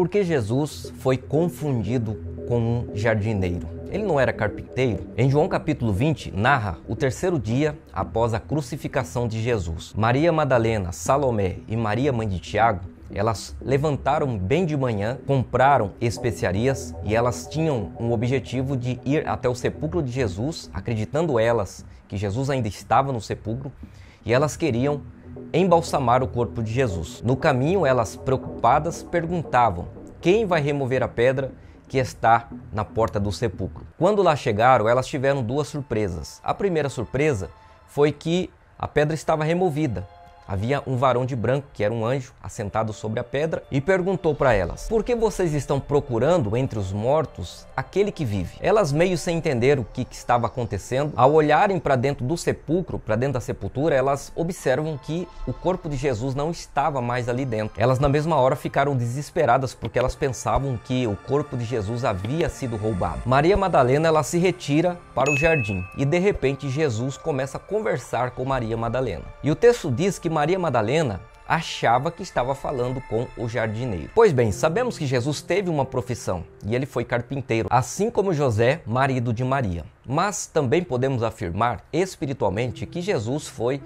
Por que Jesus foi confundido com um jardineiro? Ele não era carpinteiro? Em João capítulo 20, narra o terceiro dia após a crucificação de Jesus. Maria Madalena, Salomé e Maria, mãe de Tiago, elas levantaram bem de manhã, compraram especiarias e elas tinham um objetivo de ir até o sepulcro de Jesus, acreditando elas que Jesus ainda estava no sepulcro, e elas queriam embalsamar o corpo de Jesus. No caminho, elas, preocupadas, perguntavam: quem vai remover a pedra que está na porta do sepulcro? Quando lá chegaram, elas tiveram duas surpresas. A primeira surpresa foi que a pedra estava removida. Havia um varão de branco, que era um anjo, assentado sobre a pedra, e perguntou para elas: por que vocês estão procurando entre os mortos aquele que vive? Elas, meio sem entender o que estava acontecendo, ao olharem para dentro do sepulcro, para dentro da sepultura, elas observam que o corpo de Jesus não estava mais ali dentro. Elas, na mesma hora, ficaram desesperadas, porque elas pensavam que o corpo de Jesus havia sido roubado. Maria Madalena, ela se retira para o jardim, e de repente Jesus começa a conversar com Maria Madalena. E o texto diz que Maria Madalena achava que estava falando com o jardineiro. Pois bem, sabemos que Jesus teve uma profissão e ele foi carpinteiro, assim como José, marido de Maria. Mas também podemos afirmar espiritualmente que Jesus foi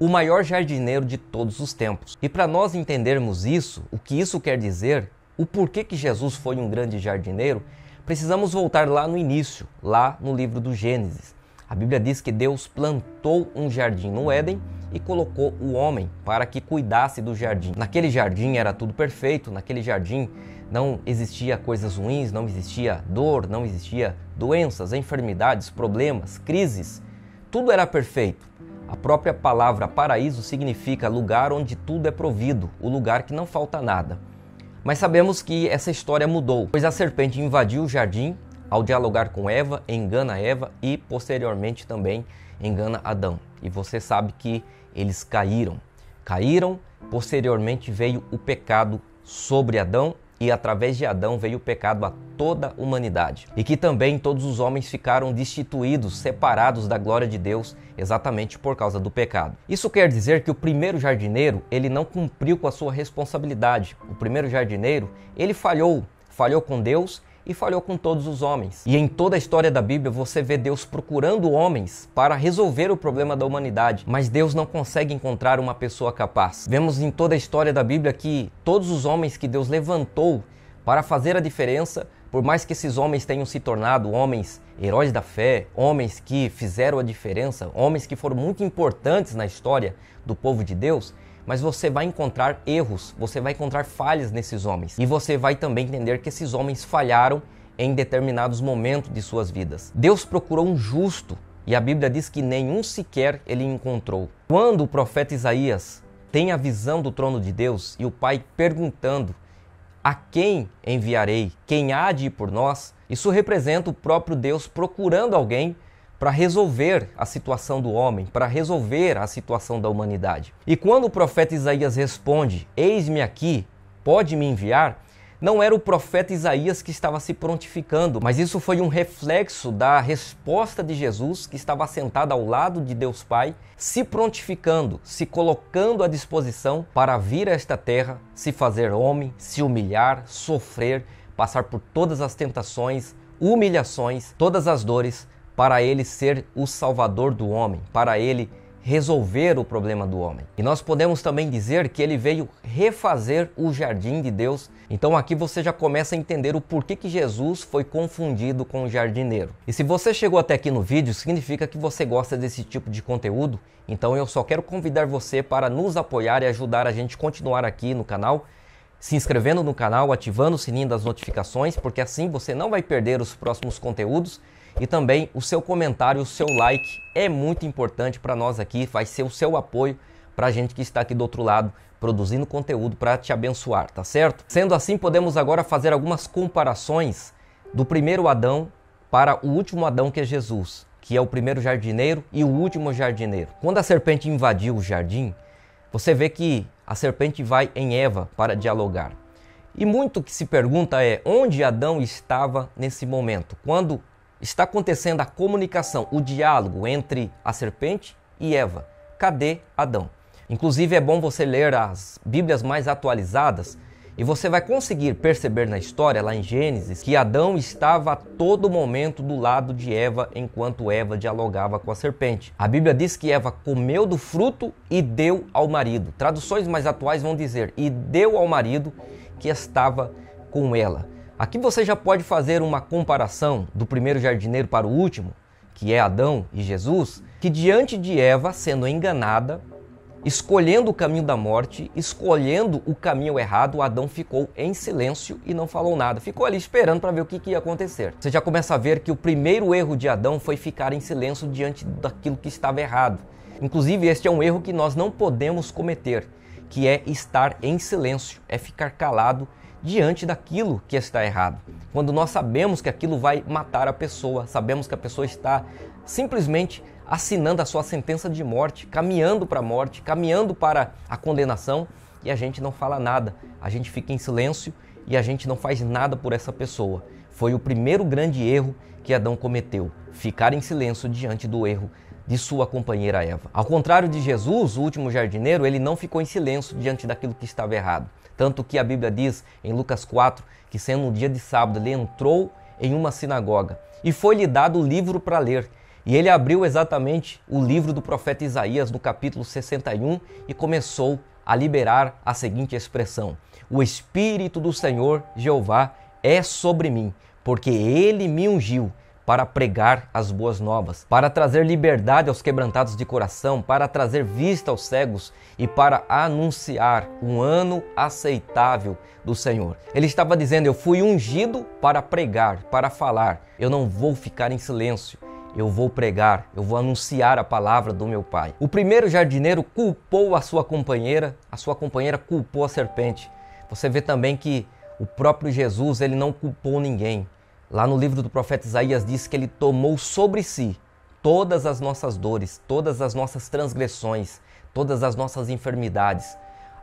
o maior jardineiro de todos os tempos. E para nós entendermos isso, o que isso quer dizer, o porquê que Jesus foi um grande jardineiro, precisamos voltar lá no início, lá no livro do Gênesis. A Bíblia diz que Deus plantou um jardim no Éden e colocou o homem para que cuidasse do jardim. Naquele jardim era tudo perfeito, naquele jardim não existia coisas ruins, não existia dor, não existia doenças, enfermidades, problemas, crises. Tudo era perfeito. A própria palavra paraíso significa lugar onde tudo é provido, o lugar que não falta nada. Mas sabemos que essa história mudou, pois a serpente invadiu o jardim ao dialogar com Eva, engana Eva e posteriormente também engana Adão. E você sabe que eles caíram, posteriormente veio o pecado sobre Adão e através de Adão veio o pecado a toda a humanidade. E que também todos os homens ficaram destituídos, separados da glória de Deus exatamente por causa do pecado. Isso quer dizer que o primeiro jardineiro, ele não cumpriu com a sua responsabilidade. O primeiro jardineiro, ele falhou com Deus e falhou com todos os homens. E em toda a história da Bíblia você vê Deus procurando homens para resolver o problema da humanidade, mas Deus não consegue encontrar uma pessoa capaz. Vemos em toda a história da Bíblia que todos os homens que Deus levantou para fazer a diferença, por mais que esses homens tenham se tornado homens heróis da fé, homens que fizeram a diferença, homens que foram muito importantes na história do povo de Deus, mas você vai encontrar erros, você vai encontrar falhas nesses homens. E você vai também entender que esses homens falharam em determinados momentos de suas vidas. Deus procurou um justo, e a Bíblia diz que nenhum sequer ele encontrou. Quando o profeta Isaías tem a visão do trono de Deus e o Pai perguntando: a quem enviarei? Quem há de ir por nós? Isso representa o próprio Deus procurando alguém para resolver a situação do homem, para resolver a situação da humanidade. E quando o profeta Isaías responde: eis-me aqui, pode me enviar? Não era o profeta Isaías que estava se prontificando, mas isso foi um reflexo da resposta de Jesus, que estava sentado ao lado de Deus Pai, se prontificando, se colocando à disposição para vir a esta terra, se fazer homem, se humilhar, sofrer, passar por todas as tentações, humilhações, todas as dores, para ele ser o salvador do homem, para ele resolver o problema do homem. E nós podemos também dizer que ele veio refazer o jardim de Deus. Então aqui você já começa a entender o porquê que Jesus foi confundido com o jardineiro. E se você chegou até aqui no vídeo, significa que você gosta desse tipo de conteúdo. Então eu só quero convidar você para nos apoiar e ajudar a gente a continuar aqui no canal, se inscrevendo no canal, ativando o sininho das notificações, porque assim você não vai perder os próximos conteúdos. E também o seu comentário, o seu like é muito importante para nós aqui, vai ser o seu apoio para a gente que está aqui do outro lado produzindo conteúdo para te abençoar, tá certo? Sendo assim, podemos agora fazer algumas comparações do primeiro Adão para o último Adão, que é Jesus, que é o primeiro jardineiro e o último jardineiro. Quando a serpente invadiu o jardim, você vê que a serpente vai em Eva para dialogar. E muito que se pergunta é: onde Adão estava nesse momento? Quando está acontecendo a comunicação, o diálogo entre a serpente e Eva. Cadê Adão? Inclusive é bom você ler as Bíblias mais atualizadas E você vai conseguir perceber na história, lá em Gênesis, que Adão estava a todo momento do lado de Eva, enquanto Eva dialogava com a serpente. A Bíblia diz que Eva comeu do fruto e deu ao marido. Traduções mais atuais vão dizer, e deu ao marido que estava com ela. Aqui você já pode fazer uma comparação do primeiro jardineiro para o último, que é Adão e Jesus, que diante de Eva sendo enganada, escolhendo o caminho da morte, escolhendo o caminho errado, Adão ficou em silêncio e não falou nada. Ficou ali esperando para ver o que ia acontecer. Você já começa a ver que o primeiro erro de Adão foi ficar em silêncio diante daquilo que estava errado. Inclusive, este é um erro que nós não podemos cometer, que é estar em silêncio, é ficar calado diante daquilo que está errado. Quando nós sabemos que aquilo vai matar a pessoa, sabemos que a pessoa está simplesmente assinando a sua sentença de morte, caminhando para a morte, caminhando para a condenação, e a gente não fala nada, a gente fica em silêncio e a gente não faz nada por essa pessoa. Foi o primeiro grande erro que Adão cometeu, ficar em silêncio diante do erro de sua companheira Eva. Ao contrário de Jesus, o último jardineiro, ele não ficou em silêncio diante daquilo que estava errado. Tanto que a Bíblia diz em Lucas 4 que, sendo um dia de sábado, ele entrou em uma sinagoga e foi-lhe dado o livro para ler. E ele abriu exatamente o livro do profeta Isaías no capítulo 61 e começou a liberar a seguinte expressão: o Espírito do Senhor Jeová é sobre mim, porque ele me ungiu para pregar as boas novas, para trazer liberdade aos quebrantados de coração, para trazer vista aos cegos e para anunciar um ano aceitável do Senhor. Ele estava dizendo, eu fui ungido para pregar, para falar. Eu não vou ficar em silêncio. Eu vou pregar, eu vou anunciar a palavra do meu Pai. O primeiro jardineiro culpou a sua companheira culpou a serpente. Você vê também que o próprio Jesus, ele não culpou ninguém. Lá no livro do profeta Isaías diz que ele tomou sobre si todas as nossas dores, todas as nossas transgressões, todas as nossas enfermidades.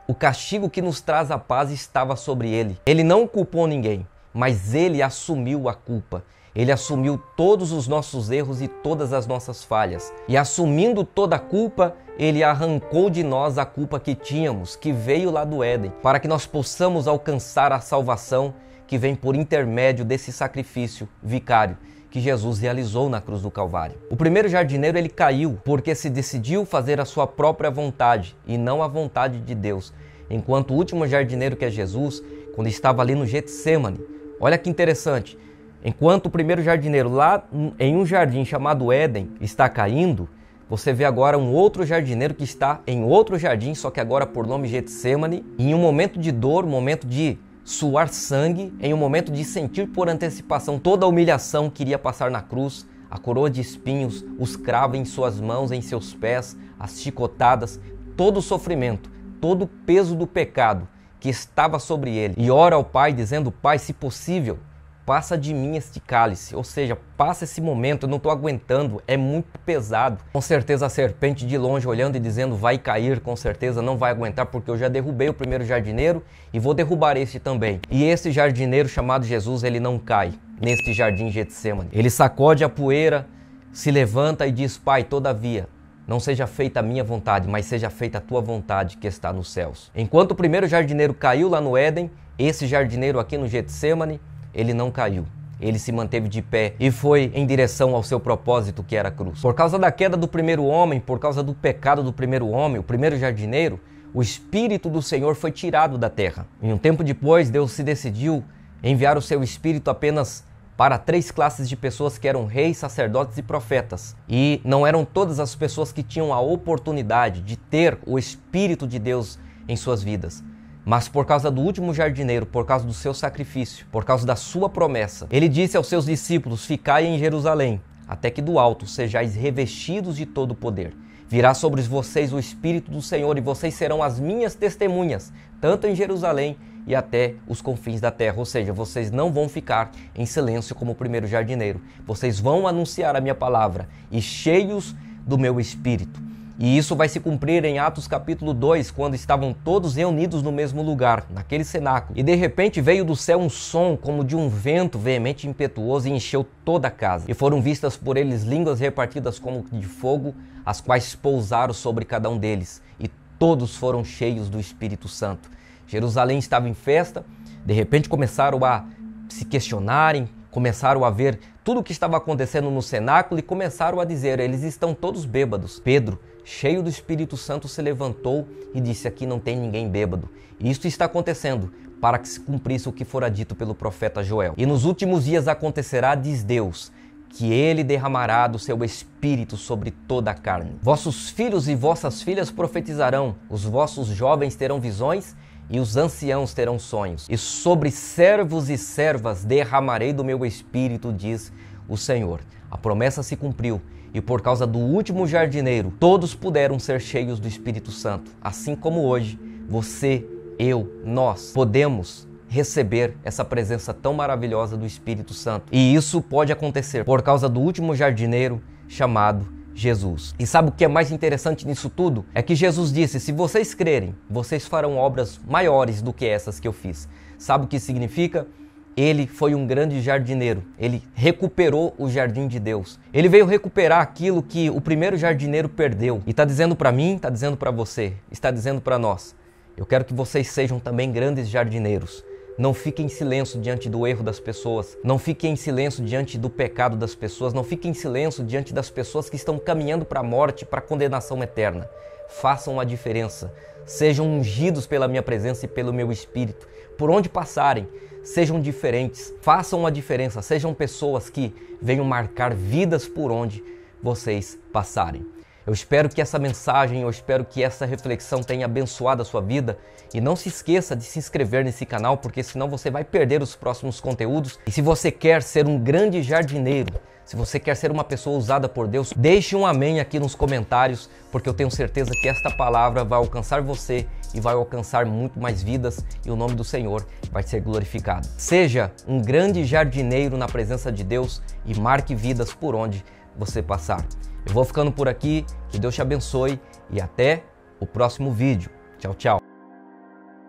O castigo que nos traz a paz estava sobre ele. Ele não culpou ninguém, mas ele assumiu a culpa. Ele assumiu todos os nossos erros e todas as nossas falhas. E assumindo toda a culpa, ele arrancou de nós a culpa que tínhamos, que veio lá do Éden, para que nós possamos alcançar a salvação que vem por intermédio desse sacrifício vicário que Jesus realizou na cruz do Calvário. O primeiro jardineiro, ele caiu porque se decidiu fazer a sua própria vontade e não a vontade de Deus. Enquanto o último jardineiro, que é Jesus, quando estava ali no Getsêmani, olha que interessante, enquanto o primeiro jardineiro lá em um jardim chamado Éden está caindo, você vê agora um outro jardineiro que está em outro jardim, só que agora por nome Getsêmani, e em um momento de dor, um momento de suar sangue, em um momento de sentir por antecipação toda a humilhação que iria passar na cruz, a coroa de espinhos, os cravos em suas mãos, em seus pés, as chicotadas, todo o sofrimento, todo o peso do pecado que estava sobre ele. E ora ao Pai dizendo, Pai, se possível, passa de mim este cálice, ou seja, passa esse momento, eu não estou aguentando, é muito pesado. Com certeza a serpente de longe olhando e dizendo, vai cair, com certeza não vai aguentar, porque eu já derrubei o primeiro jardineiro e vou derrubar este também. E esse jardineiro chamado Jesus, ele não cai neste jardim Getsêmani. Ele sacode a poeira, se levanta e diz, Pai, todavia, não seja feita a minha vontade, mas seja feita a tua vontade que está nos céus. Enquanto o primeiro jardineiro caiu lá no Éden, esse jardineiro aqui no Getsêmani, ele não caiu, ele se manteve de pé e foi em direção ao seu propósito, que era a cruz. Por causa da queda do primeiro homem, por causa do pecado do primeiro homem, o primeiro jardineiro, o Espírito do Senhor foi tirado da terra. E um tempo depois, Deus se decidiu enviar o seu Espírito apenas para 3 classes de pessoas que eram reis, sacerdotes e profetas. E não eram todas as pessoas que tinham a oportunidade de ter o Espírito de Deus em suas vidas. Mas por causa do último jardineiro, por causa do seu sacrifício, por causa da sua promessa, ele disse aos seus discípulos, ficai em Jerusalém, até que do alto sejais revestidos de todo o poder. Virá sobre vocês o Espírito do Senhor e vocês serão as minhas testemunhas, tanto em Jerusalém e até os confins da terra. Ou seja, vocês não vão ficar em silêncio como o primeiro jardineiro. Vocês vão anunciar a minha palavra e cheios do meu Espírito. E isso vai se cumprir em Atos capítulo 2, quando estavam todos reunidos no mesmo lugar, naquele cenáculo. E de repente veio do céu um som como de um vento veemente e impetuoso e encheu toda a casa. E foram vistas por eles línguas repartidas como de fogo, as quais pousaram sobre cada um deles. E todos foram cheios do Espírito Santo. Jerusalém estava em festa, de repente começaram a se questionarem, começaram a ver tudo o que estava acontecendo no cenáculo e começaram a dizer: eles estão todos bêbados. Pedro, cheio do Espírito Santo, se levantou e disse: aqui não tem ninguém bêbado. E isto está acontecendo para que se cumprisse o que fora dito pelo profeta Joel. E nos últimos dias acontecerá, diz Deus, que ele derramará do seu Espírito sobre toda a carne. Vossos filhos e vossas filhas profetizarão, os vossos jovens terão visões e os anciãos terão sonhos. E sobre servos e servas derramarei do meu Espírito, diz o Senhor. A promessa se cumpriu e por causa do último jardineiro, todos puderam ser cheios do Espírito Santo. Assim como hoje, você, eu, nós podemos receber essa presença tão maravilhosa do Espírito Santo. E isso pode acontecer por causa do último jardineiro chamado Jesus. E sabe o que é mais interessante nisso tudo? É que Jesus disse: se vocês crerem, vocês farão obras maiores do que essas que eu fiz. Sabe o que significa? Ele foi um grande jardineiro. Ele recuperou o jardim de Deus. Ele veio recuperar aquilo que o primeiro jardineiro perdeu. E está dizendo para mim, está dizendo para você, está dizendo para nós: eu quero que vocês sejam também grandes jardineiros. Não fiquem em silêncio diante do erro das pessoas. Não fiquem em silêncio diante do pecado das pessoas. Não fiquem em silêncio diante das pessoas que estão caminhando para a morte, para a condenação eterna. Façam a diferença. Sejam ungidos pela minha presença e pelo meu Espírito. Por onde passarem, sejam diferentes. Façam a diferença. Sejam pessoas que venham marcar vidas por onde vocês passarem. Eu espero que essa mensagem, eu espero que essa reflexão tenha abençoado a sua vida. E não se esqueça de se inscrever nesse canal, porque senão você vai perder os próximos conteúdos. E se você quer ser um grande jardineiro, se você quer ser uma pessoa usada por Deus, deixe um amém aqui nos comentários, porque eu tenho certeza que esta palavra vai alcançar você e vai alcançar muito mais vidas e o nome do Senhor vai ser glorificado. Seja um grande jardineiro na presença de Deus e marque vidas por onde você passar. Eu vou ficando por aqui, que Deus te abençoe e até o próximo vídeo. Tchau, tchau.